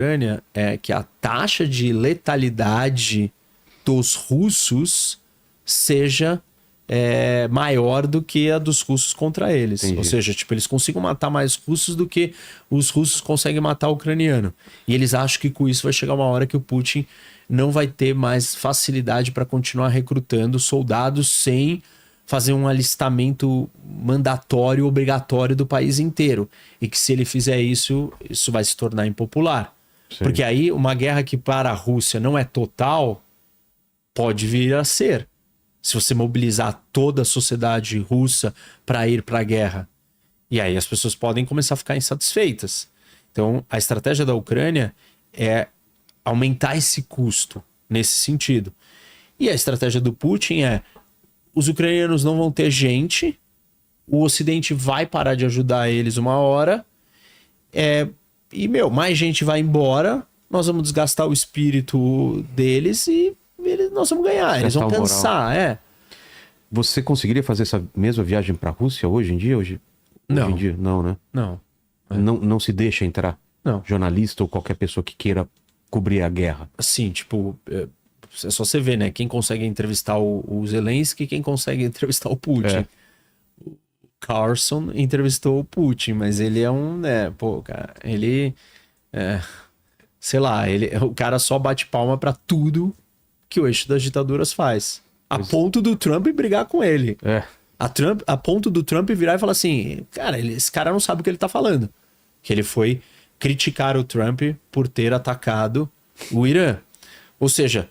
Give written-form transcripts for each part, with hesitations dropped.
Ucrânia é que a taxa de letalidade dos russos seja maior do que a dos russos contra eles. Entendi. Ou seja, tipo, eles consigam matar mais russos do que os russos conseguem matar o ucraniano. E eles acham que com isso vai chegar uma hora que o Putin não vai ter mais facilidade para continuar recrutando soldados sem fazer um alistamento mandatório, obrigatório do país inteiro. E que se ele fizer isso, isso vai se tornar impopular. Sim. Porque aí uma guerra que para a Rússia não é total, pode vir a ser. Se você mobilizar toda a sociedade russa para ir para a guerra. E aí as pessoas podem começar a ficar insatisfeitas. Então a estratégia da Ucrânia é aumentar esse custo nesse sentido. E a estratégia do Putin é: os ucranianos não vão ter gente, o Ocidente vai parar de ajudar eles uma hora, e, mais gente vai embora, nós vamos desgastar o espírito deles e nós vamos ganhar. Eles vão cansar, Você conseguiria fazer essa mesma viagem para a Rússia hoje em dia? Não. Hoje em dia, não, né? Não. Não se deixa entrar? Não. Jornalista ou qualquer pessoa que queira cobrir a guerra? Assim, tipo, é só você ver, né? Quem consegue entrevistar o Zelensky, quem consegue entrevistar o Putin. O Carlson entrevistou o Putin, mas ele é um, cara, ele sei lá, o cara só bate palma pra tudo que o eixo das ditaduras faz. A ponto do Trump brigar com ele. A ponto do Trump virar e falar assim: cara, esse cara não sabe o que ele tá falando. Que ele foi criticar o Trump por ter atacado o Irã. Ou seja,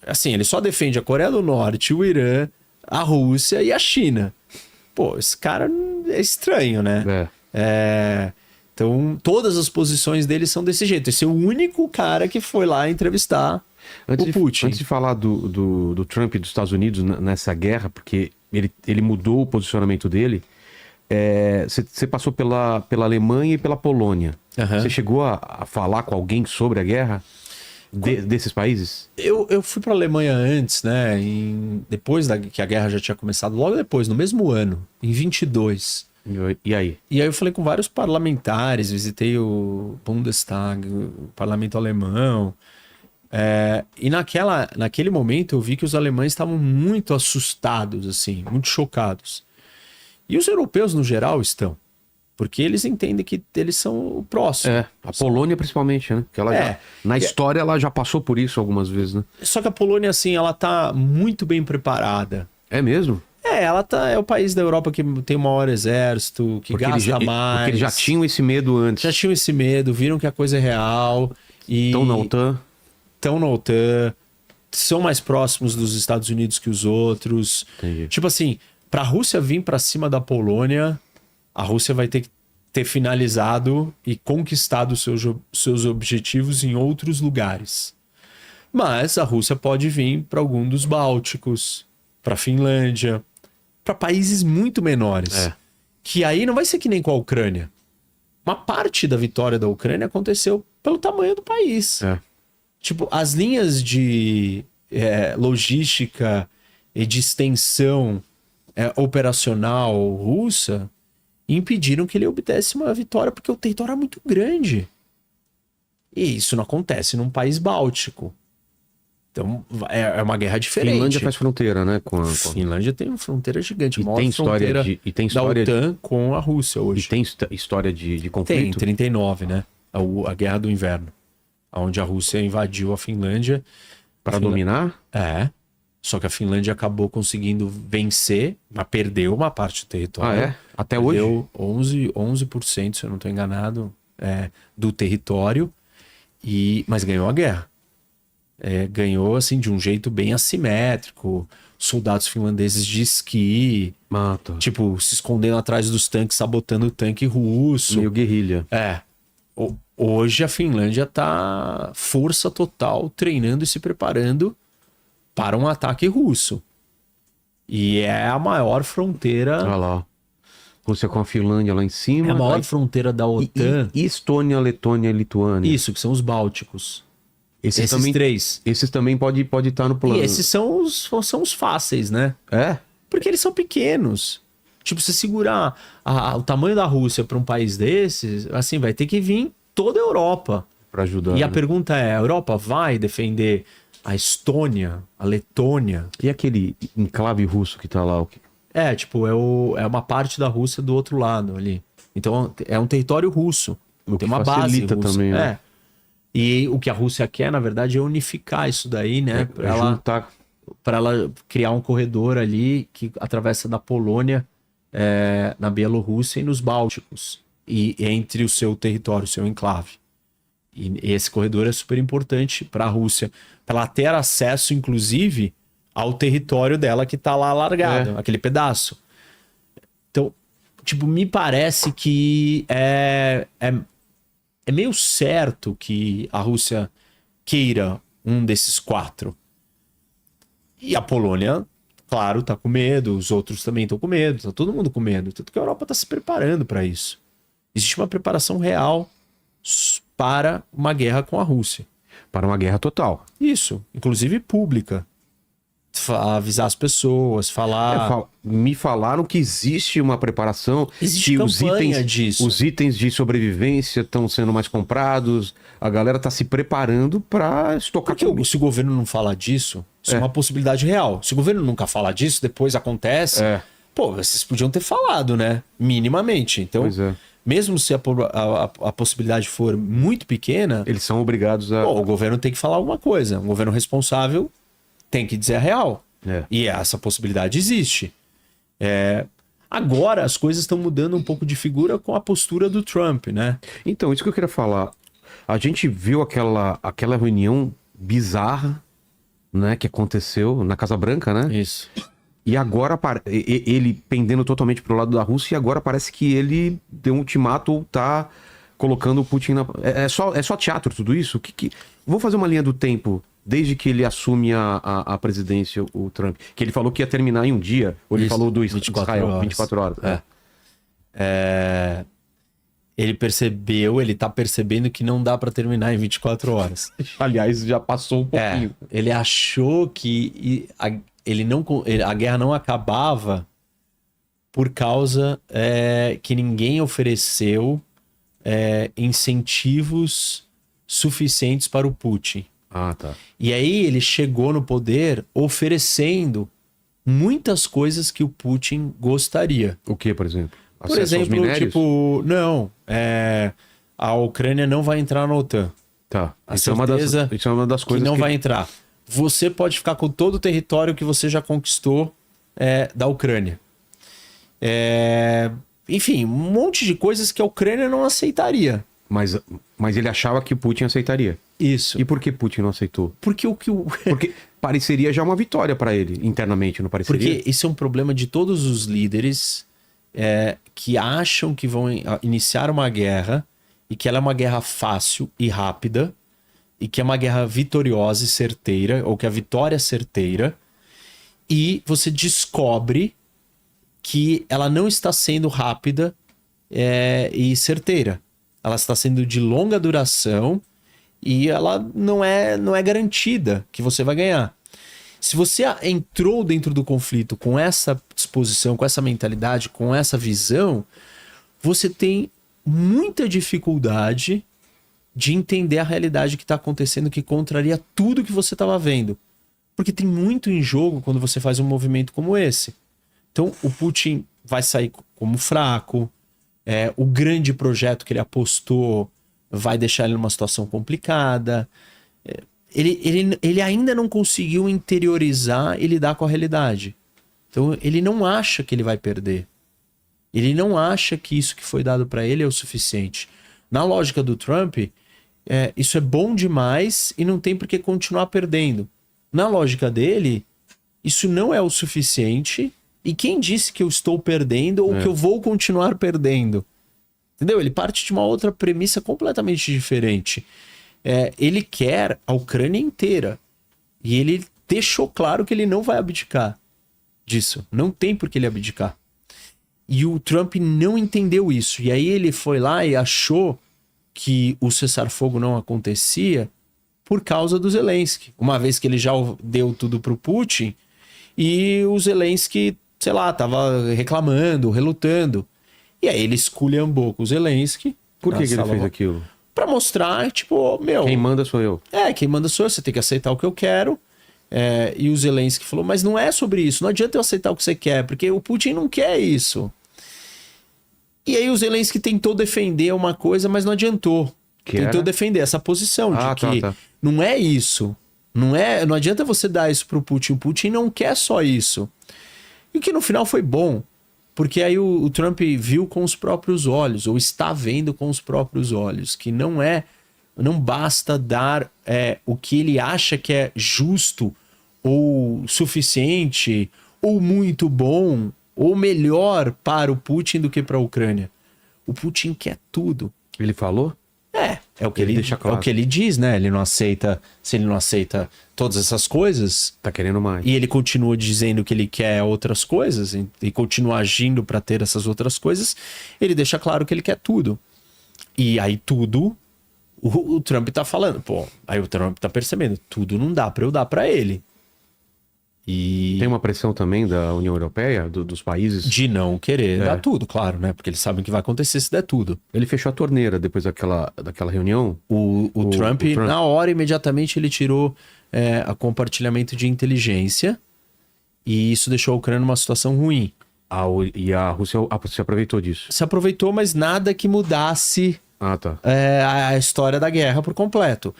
assim, ele só defende a Coreia do Norte, o Irã, a Rússia e a China. Pô, esse cara é estranho, né? Então, todas as posições dele são desse jeito. Esse é o único cara que foi lá entrevistar o Putin. Antes de falar do Trump e dos Estados Unidos nessa guerra, porque ele mudou o posicionamento dele, você passou pela Alemanha e pela Polônia. Você chegou a falar com alguém sobre a guerra desses países? Eu fui para a Alemanha antes, né? Depois que a guerra já tinha começado, logo depois, no mesmo ano, em 22. E aí? E aí eu falei com vários parlamentares, visitei o Bundestag, o parlamento alemão. E naquele momento eu vi que os alemães estavam muito assustados, assim, muito chocados. E os europeus, no geral, estão. Porque eles entendem que eles são o próximo. A Polônia principalmente, né? Porque ela na história ela já passou por isso algumas vezes, né? Só que a Polônia, assim, ela tá muito bem preparada. É mesmo? Ela é o país da Europa que tem o maior exército, que gasta mais. Porque eles já tinham esse medo antes. Já tinham esse medo, viram que a coisa é real. Estão na OTAN. Estão na OTAN, são mais próximos dos Estados Unidos que os outros. Entendi. Tipo assim, pra Rússia vir pra cima da Polônia, a Rússia vai ter que ter finalizado e conquistado seus objetivos em outros lugares. Mas a Rússia pode vir para algum dos Bálticos, para Finlândia, para países muito menores. Que aí não vai ser que nem com a Ucrânia. Uma parte da vitória da Ucrânia aconteceu pelo tamanho do país. Tipo, as linhas de logística e de extensão operacional russa impediram que ele obtivesse uma vitória porque o território é muito grande. E isso não acontece num país báltico. Então é uma guerra diferente. Finlândia faz fronteira, né? Finlândia tem uma fronteira gigante. E tem história da OTAN com a Rússia hoje. E tem história de conflito? Tem, 39, né? A Guerra do Inverno. Onde a Rússia invadiu a Finlândia. Para dominar? Só que a Finlândia acabou conseguindo vencer, mas perdeu uma parte do território. Até perdeu hoje? 11%, se eu não estou enganado, do território, mas ganhou a guerra. Ganhou assim de um jeito bem assimétrico. Soldados finlandeses de esqui. Tipo, se escondendo atrás dos tanques, sabotando o tanque russo. Meio guerrilha. Hoje a Finlândia tá força total, treinando e se preparando para um ataque russo. E é a maior fronteira... Olha lá. Rússia com a Finlândia lá em cima. É a maior fronteira da OTAN. E Estônia, Letônia e Lituânia. Isso, que são os bálticos. Esses também, três. Esses também pode estar no plano. E esses são os fáceis, né? Porque eles são pequenos. Tipo, se segurar o tamanho da Rússia para um país desses, assim, vai ter que vir toda a Europa. para ajudar. E a pergunta é, a Europa vai defender a Estônia, a Letônia? E aquele enclave russo que tá lá? Tipo, é uma parte da Rússia do outro lado ali. Então, é um território russo. Tem uma base russa. Também, né? E o que a Rússia quer, na verdade, é unificar isso daí, né? Para ela criar um corredor ali que atravessa da Polônia, na Bielorrússia e nos Bálticos. E entre o seu território, o seu enclave. E esse corredor é super importante para a Rússia, para ela ter acesso, inclusive, ao território dela que está lá largado, aquele pedaço. Então, tipo, me parece que é meio certo que a Rússia queira um desses 4. E a Polônia, claro, tá com medo, os outros também estão com medo, tá todo mundo com medo. Tanto que a Europa está se preparando para isso. Existe uma preparação real para uma guerra com a Rússia. Para uma guerra total. Isso, inclusive pública. Avisar as pessoas, falar... Me falaram que existe uma preparação. Existe campanha disso. Os itens de sobrevivência estão sendo mais comprados. A galera está se preparando para estocar tudo. Porque se o governo não falar disso, isso é uma possibilidade real. Se o governo nunca falar disso, depois acontece... Pô, vocês podiam ter falado, né? Minimamente. Então, mesmo se a possibilidade for muito pequena... Eles são obrigados a... o governo tem que falar alguma coisa. Um governo responsável tem que dizer a real. E essa possibilidade existe. Agora as coisas estão mudando um pouco de figura com a postura do Trump, né? Então, isso que eu queria falar. A gente viu aquela reunião bizarra, né, que aconteceu na Casa Branca, né? Isso. E agora, ele pendendo totalmente pro lado da Rússia, e agora parece que ele deu um ultimato ou tá colocando o Putin na... É só teatro tudo isso? Vou fazer uma linha do tempo, desde que ele assume a presidência, o Trump. Que ele falou que ia terminar em um dia, ou ele falou do Israel, 24 horas. Ele tá percebendo que não dá para terminar em 24 horas. Aliás, já passou um pouquinho. Ele achou que a guerra não acabava por causa que ninguém ofereceu incentivos suficientes para o Putin. Tá. E aí ele chegou no poder oferecendo muitas coisas que o Putin gostaria. O que, por exemplo? Por exemplo, tipo, a Ucrânia não vai entrar na OTAN. Tá. Isso é uma das coisas que não vai entrar. Você pode ficar com todo o território que você já conquistou da Ucrânia. Enfim, um monte de coisas que a Ucrânia não aceitaria. Mas ele achava que o Putin aceitaria. Isso. E por que Putin não aceitou? Porque Porque pareceria já uma vitória para ele, internamente, não pareceria? Porque isso é um problema de todos os líderes que acham que vão iniciar uma guerra e que ela é uma guerra fácil e rápida e que é uma guerra vitoriosa e certeira, ou que a vitória é certeira, e você descobre que ela não está sendo rápida e certeira. Ela está sendo de longa duração e ela não é garantida que você vai ganhar. Se você entrou dentro do conflito com essa disposição, com essa mentalidade, com essa visão, você tem muita dificuldade de entender a realidade que está acontecendo, que contraria tudo que você estava vendo. Porque tem muito em jogo quando você faz um movimento como esse. Então o Putin vai sair como fraco, o grande projeto que ele apostou vai deixar ele numa situação complicada. Ele ainda não conseguiu interiorizar e lidar com a realidade. Então ele não acha que ele vai perder. Ele não acha que isso que foi dado para ele é o suficiente. Na lógica do Trump, isso é bom demais e não tem por que continuar perdendo. Na lógica dele, isso não é o suficiente. E quem disse que eu estou perdendo ou que eu vou continuar perdendo? Entendeu? Ele parte de uma outra premissa completamente diferente. Ele quer a Ucrânia inteira. E ele deixou claro que ele não vai abdicar disso. Não tem por que ele abdicar. E o Trump não entendeu isso. E aí ele foi lá e achou que o cessar-fogo não acontecia por causa do Zelensky. Uma vez que ele já deu tudo pro Putin e o Zelensky, sei lá, tava reclamando, relutando. E aí ele esculhambou com o Zelensky. Por que ele fez aquilo? Pra mostrar, tipo, meu... Quem manda sou eu. Quem manda sou eu, você tem que aceitar o que eu quero. E o Zelensky falou, mas não é sobre isso, não adianta eu aceitar o que você quer, porque o Putin não quer isso. E aí o Zelensky tentou defender uma coisa, mas não adiantou. Tentou defender essa posição de que não é isso. Não adianta você dar isso pro Putin. O Putin não quer só isso. E que no final foi bom. Porque aí o Trump viu com os próprios olhos, ou está vendo com os próprios olhos, que não basta dar o que ele acha que é justo, ou suficiente, ou muito bom, ou melhor para o Putin do que para a Ucrânia. O Putin quer tudo. Ele falou? É o que ele deixa claro. É o que ele diz, né? Ele não aceita, se ele não aceita todas essas coisas, tá querendo mais. E ele continua dizendo que ele quer outras coisas e continua agindo para ter essas outras coisas, ele deixa claro que ele quer tudo. E aí tudo o Trump tá falando, aí o Trump tá percebendo, tudo não dá para eu dar para ele. E tem uma pressão também da União Europeia, dos países? De não querer dar tudo, claro, né? Porque eles sabem que vai acontecer se der tudo. Ele fechou a torneira depois daquela reunião? O Trump, na hora, imediatamente, ele tirou a compartilhamento de inteligência e isso deixou a Ucrânia numa situação ruim. E a Rússia se aproveitou disso? Se aproveitou, mas nada que mudasse a história da guerra por completo.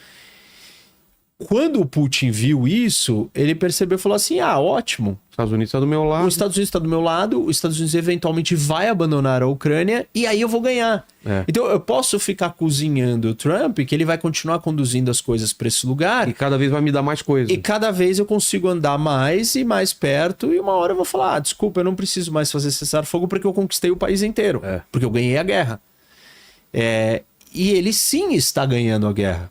Quando o Putin viu isso, ele percebeu e falou assim, ótimo. Os Estados Unidos está do meu lado. Os Estados Unidos está do meu lado, os Estados Unidos eventualmente vai abandonar a Ucrânia e aí eu vou ganhar. Então eu posso ficar cozinhando o Trump, que ele vai continuar conduzindo as coisas para esse lugar. E cada vez vai me dar mais coisa. E cada vez eu consigo andar mais e mais perto e uma hora eu vou falar, desculpa, eu não preciso mais fazer cessar-fogo porque eu conquistei o país inteiro. Porque eu ganhei a guerra. E ele sim está ganhando a guerra.